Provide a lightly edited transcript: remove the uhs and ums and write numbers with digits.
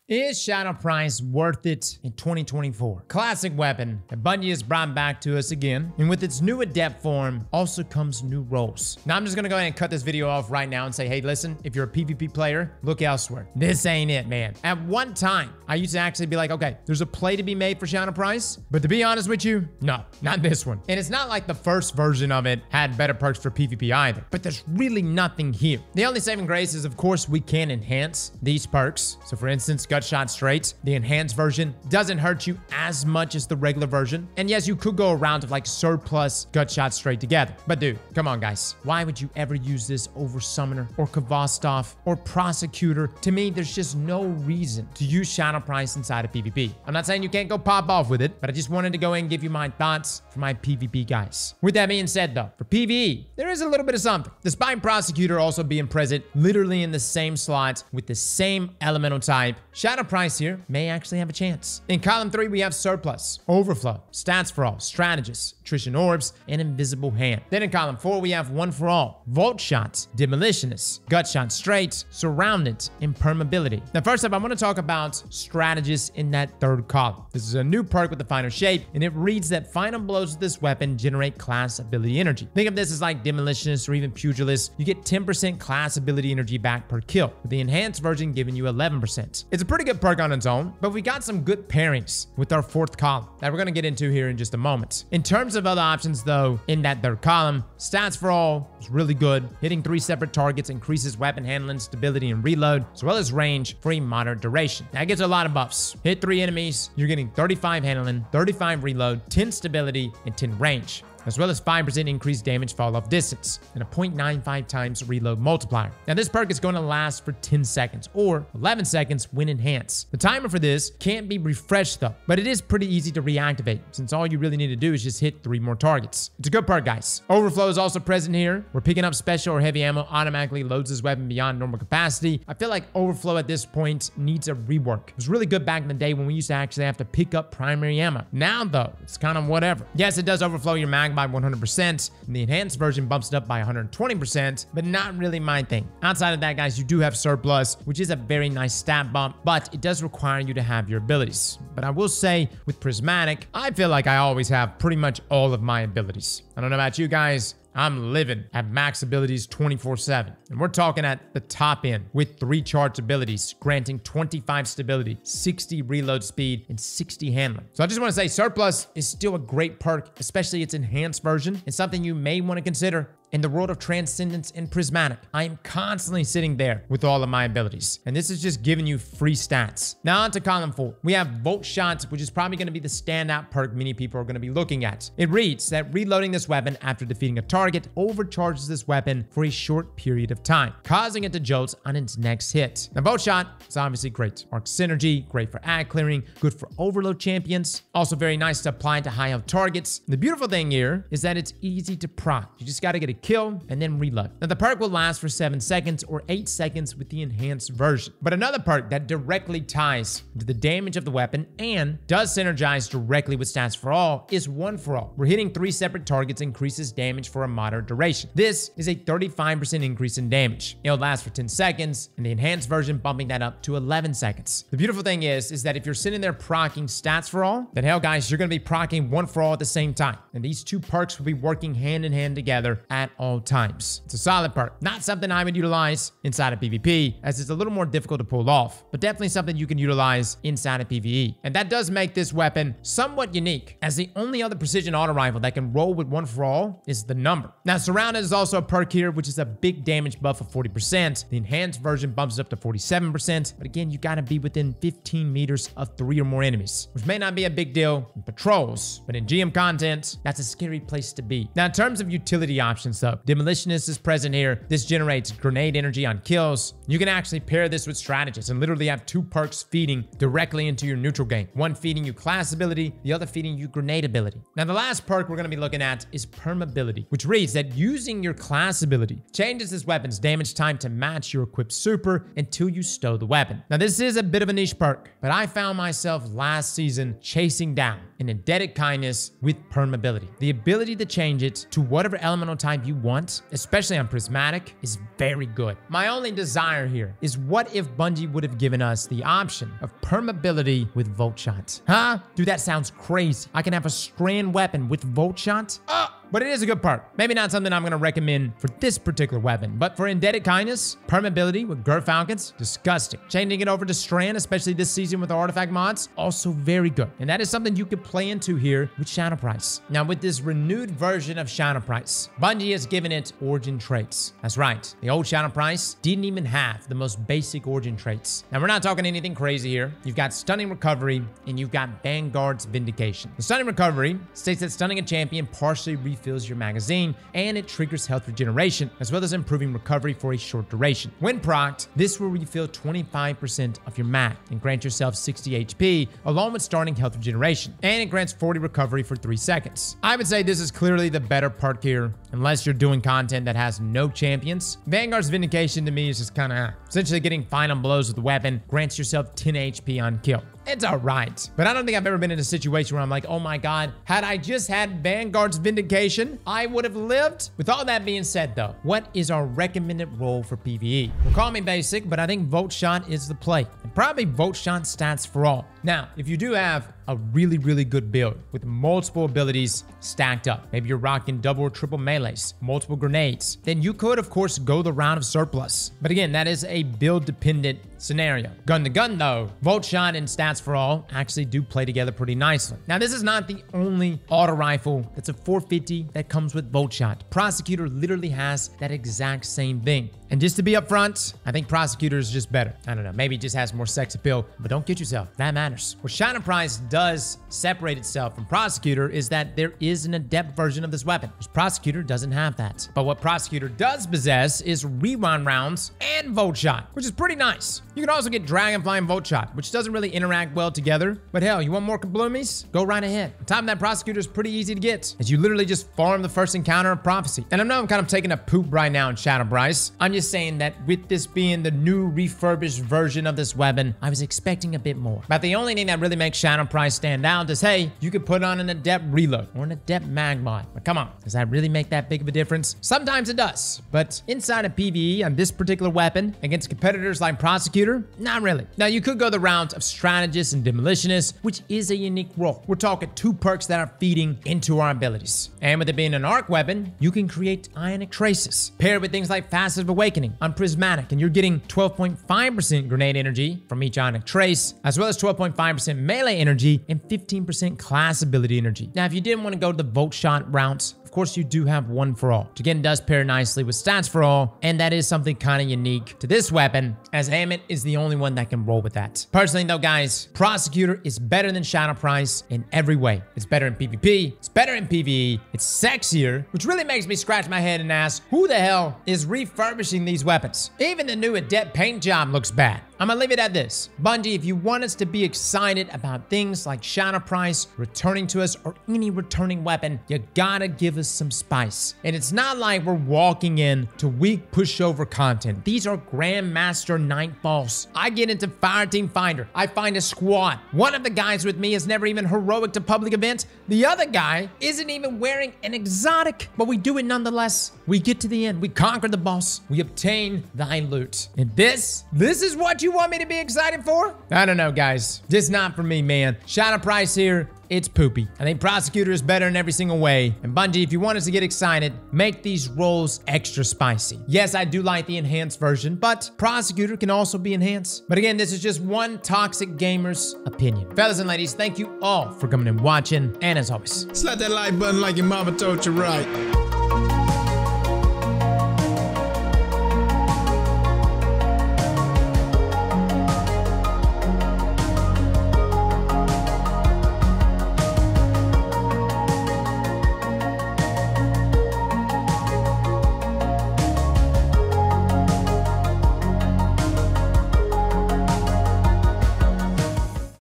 Is Shadow Price worth it in 2024? Classic weapon that Bungie has brought back to us again. And with its new adept form, also comes new roles. Now, I'm just gonna go ahead and cut this video off right now and say, hey, listen, if you're a PvP player, look elsewhere. This ain't it, man. At one time, I used to actually be like, okay, there's a play to be made for Shadow Price. But to be honest with you, no, not this one. And it's not like the first version of it had better perks for PvP either. But there's really nothing here. The only saving grace is, of course, we can enhance these perks. So for instance, Gutshot Straight, the enhanced version, doesn't hurt you as much as the regular version. And yes, you could go around with like Surplus, Gutshot Straight together. But dude, come on guys. Why would you ever use this over Summoner or Kvostov or Prosecutor? To me, there's just no reason to use Shadow Price inside of PvP. I'm not saying you can't go pop off with it, but I just wanted to go in and give you my thoughts for my PvP guys. With that being said though, for PvE, there is a little bit of something. Despite Prosecutor also being present literally in the same slot with the same elemental type, Shadow Price here may actually have a chance. In column 3, we have Surplus, Overflow, Stats for All, Strategist, Attrition Orbs, and Invisible Hand. Then in column 4, we have One for All, Voltshot, Demolitionist, Gutshot Straight, Surrounded, and Permeability. Now first up, I want to talk about Strategist in that third column. This is a new perk with the final shape, and it reads that final blows with this weapon generate class ability energy. Think of this as like Demolitionist or even Pugilist. You get 10% class ability energy back per kill, with the enhanced version giving you 11%. It's a pretty good perk on its own, but we got some good pairings with our fourth column that we're going to get into here in just a moment. In terms of other options though, in that third column, Stats for All is really good. Hitting 3 separate targets increases weapon handling, stability, and reload, as well as range for a moderate duration. That gets a lot of buffs. Hit 3 enemies, you're getting 35 handling, 35 reload, 10 stability, and 10 range, as well as 5% increased damage fall off distance, and a 0.95 times reload multiplier. Now this perk is going to last for 10 seconds, or 11 seconds when enhanced. The timer for this can't be refreshed though, but it is pretty easy to reactivate, since all you really need to do is just hit 3 more targets. It's a good perk, guys. Overflow is also present here, where picking up special or heavy ammo automatically loads this weapon beyond normal capacity. I feel like Overflow at this point needs a rework. It was really good back in the day when we used to actually have to pick up primary ammo. Now though, it's kind of whatever. Yes, it does overflow your mag by 100%, and the enhanced version bumps it up by 120%, but not really my thing. Outside of that, guys, you do have Surplus, which is a very nice stat bump, but it does require you to have your abilities. But I will say, with Prismatic, I feel like I always have pretty much all of my abilities. I don't know about you guys, I'm living at max abilities 24/7. And we're talking at the top end with 3 charged abilities, granting 25 stability, 60 reload speed, and 60 handling. So I just want to say Surplus is still a great perk, especially its enhanced version, and something you may want to consider. In the world of Transcendence and Prismatic, I am constantly sitting there with all of my abilities. And this is just giving you free stats. Now on to column 4. We have Voltshot, which is probably going to be the standout perk many people are going to be looking at. It reads that reloading this weapon after defeating a target overcharges this weapon for a short period of time, causing it to jolt on its next hit. Now Voltshot is obviously great. Arc synergy, great for ad clearing, good for overload champions. Also very nice to apply to high health targets. The beautiful thing here is that it's easy to proc. You just got to get a kill and then reload. Now the perk will last for 7 seconds or 8 seconds with the enhanced version. But another perk that directly ties to the damage of the weapon and does synergize directly with Stats for All is One for All, where hitting 3 separate targets increases damage for a moderate duration. This is a 35% increase in damage. It'll last for 10 seconds, and the enhanced version bumping that up to 11 seconds. The beautiful thing is that if you're sitting there proccing Stats for All, then hell guys, you're going to be proccing One for All at the same time. And these 2 perks will be working hand in hand together at all times. It's a solid perk. Not something I would utilize inside of PvP, as it's a little more difficult to pull off, but definitely something you can utilize inside of PvE. And that does make this weapon somewhat unique, as the only other precision auto rifle that can roll with One for All is the number. Now Surrounded is also a perk here, which is a big damage buff of 40%. The enhanced version bumps it up to 47%, but again, you gotta be within 15 meters of 3 or more enemies, which may not be a big deal in patrols, but in GM content, that's a scary place to be. Now in terms of utility options though, Demolitionist is present here. This generates grenade energy on kills. You can actually pair this with Strategist and literally have 2 perks feeding directly into your neutral game. One feeding you class ability, the other feeding you grenade ability. Now the last perk we're going to be looking at is Permeability, which reads that using your class ability changes this weapon's damage time to match your equipped super until you stow the weapon. Now this is a bit of a niche perk, but I found myself last season chasing down an indebted kindness with Permeability, the ability to change it to whatever elemental type vibe you want, especially on Prismatic, is very good. My only desire here is what if Bungie would have given us the option of permeability with Voltshot? Huh? Dude, that sounds crazy. I can have a strand weapon with Voltshot? But it is a good part. Maybe not something I'm going to recommend for this particular weapon, but for Indebted Kindness, permeability with Falcons, disgusting. Changing it over to Strand, especially this season with the artifact mods, also very good. And that is something you could play into here with Shadow Price. Now, with this renewed version of Shadow Price, Bungie has given it origin traits. That's right. The old Shadow Price didn't even have the most basic origin traits. Now, we're not talking anything crazy here. You've got Stunning Recovery, and you've got Vanguard's Vindication. The Stunning Recovery states that stunning a champion partially refills your magazine, and it triggers health regeneration, as well as improving recovery for a short duration. When procced, this will refill 25% of your mag and grant yourself 60 HP, along with starting health regeneration, and it grants 40 recovery for 3 seconds. I would say this is clearly the better perk here, unless you're doing content that has no champions. Vanguard's Vindication to me is just kind of essentially getting final blows with the weapon, grants yourself 10 HP on kill. It's all right, but I don't think I've ever been in a situation where I'm like, oh my God, had I just had Vanguard's Vindication, I would have lived. With all that being said though, what is our recommended role for PvE? Well, call me basic, but I think Voltshot is the play, and probably Voltshot stats for all. Now, if you do have a really, really good build with multiple abilities stacked up, maybe you're rocking double or triple melees, multiple grenades, then you could, of course, go the route of surplus. But again, that is a build-dependent scenario. Gun to gun, though, Voltshot and stats for all actually do play together pretty nicely. Now, this is not the only auto rifle that's a 450 that comes with Voltshot. Prosecutor literally has that exact same thing. And just to be upfront, I think Prosecutor is just better. I don't know, maybe it just has more sex appeal, but don't get yourself. That matters. What Shadow Price does separate itself from Prosecutor is that there is an adept version of this weapon, which Prosecutor doesn't have that. But what Prosecutor does possess is rewind rounds and Voltshot, which is pretty nice. You can also get Dragonfly and Voltshot, which doesn't really interact well together. But hell, you want more kabloomies? Go right ahead. The time that Prosecutor is pretty easy to get, as you literally just farm the first encounter of Prophecy. And I know I'm kind of taking a poop right now in Shadow Price. I'm just saying that with this being the new refurbished version of this weapon, I was expecting a bit more. But the only thing that really makes Shadow Price stand out is, hey, you could put on an adept reload or an adept mag mod. But come on, does that really make that big of a difference? Sometimes it does, but inside of PvE on this particular weapon against competitors like Prosecutor, not really. Now, you could go the route of Strategist and Demolitionist, which is a unique role. We're talking 2 perks that are feeding into our abilities. And with it being an arc weapon, you can create Ionic Traces, paired with things like Passive Awakening on Prismatic, and you're getting 12.5% grenade energy from each Ionic Trace, as well as 12.5% melee energy and 15% class ability energy. Now, if you didn't want to go to the Voltshot routes, of course, you do have One for All, which again does pair nicely with stats for all, and that is something kind of unique to this weapon, as Hammett is the only one that can roll with that. Personally though, guys, Prosecutor is better than Shadow Price in every way. It's better in PvP, it's better in PvE, it's sexier, which really makes me scratch my head and ask, who the hell is refurbishing these weapons? Even the new adept paint job looks bad. I'm gonna leave it at this. Bungie, if you want us to be excited about things like Shadow Price returning to us or any returning weapon, you gotta give us some spice. And it's not like we're walking in to weak pushover content. These are Grandmaster Nightfalls. I get into Fireteam Finder. I find a squad. One of the guys with me has never even heroic to public events. The other guy isn't even wearing an exotic, but we do it nonetheless. We get to the end. We conquer the boss. We obtain thy loot. And this is what you want me to be excited for? I don't know, guys. Just not for me, man. Shadow Price here, it's poopy. I think Prosecutor is better in every single way. And Bungie, if you want us to get excited, make these rolls extra spicy. Yes, I do like the enhanced version, but Prosecutor can also be enhanced. But again, this is just one toxic gamer's opinion. Fellas and ladies, thank you all for coming and watching. And as always, slap that like button like your mama told you right.